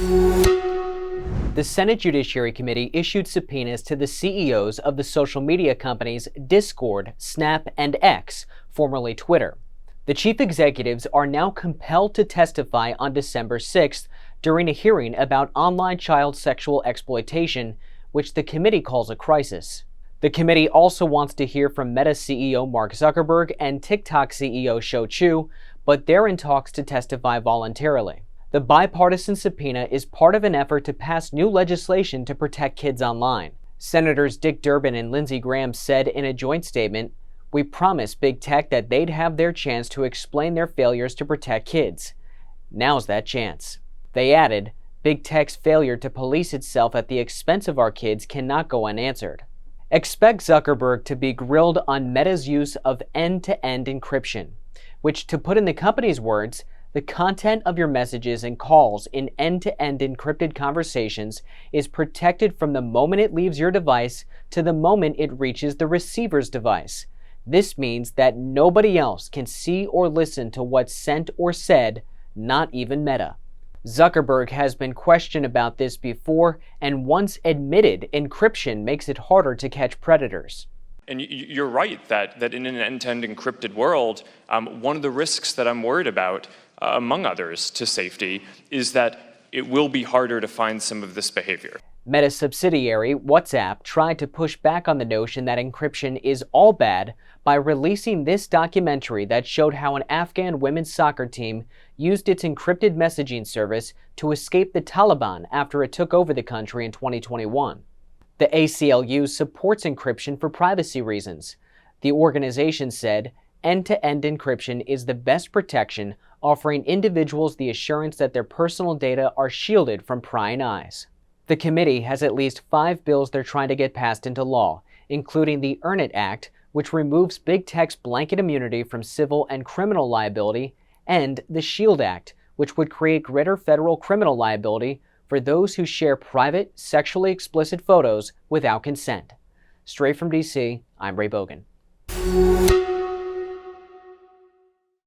The Senate Judiciary Committee issued subpoenas to the CEOs of the social media companies Discord, Snap, and X, formerly Twitter. The chief executives are now compelled to testify on December 6th during a hearing about online child sexual exploitation, which the committee calls a crisis. The committee also wants to hear from Meta CEO Mark Zuckerberg and TikTok CEO Shou Chew, but they're in talks to testify voluntarily. The bipartisan subpoena is part of an effort to pass new legislation to protect kids online. Senators Dick Durbin and Lindsey Graham said in a joint statement, "We promised Big Tech that they'd have their chance to explain their failures to protect kids. Now's that chance." They added, "Big Tech's failure to police itself at the expense of our kids cannot go unanswered." Expect Zuckerberg to be grilled on Meta's use of end-to-end encryption, which, to put in the company's words, the content of your messages and calls in end-to-end encrypted conversations is protected from the moment it leaves your device to the moment it reaches the receiver's device. This means that nobody else can see or listen to what's sent or said, not even Meta. Zuckerberg has been questioned about this before and once admitted encryption makes it harder to catch predators. And you're right that in an end-to-end encrypted world, one of the risks that I'm worried about, among others, to safety, is that it will be harder to find some of this behavior. Meta subsidiary WhatsApp tried to push back on the notion that encryption is all bad by releasing this documentary that showed how an Afghan women's soccer team used its encrypted messaging service to escape the Taliban after it took over the country in 2021. The ACLU supports encryption for privacy reasons. The organization said, "End-to-end encryption is the best protection, offering individuals the assurance that their personal data are shielded from prying eyes." The committee has at least 5 bills they're trying to get passed into law, including the Earn It Act, which removes Big Tech's blanket immunity from civil and criminal liability, and the SHIELD Act, which would create greater federal criminal liability for those who share private, sexually explicit photos without consent. Straight from DC, I'm Ray Bogan.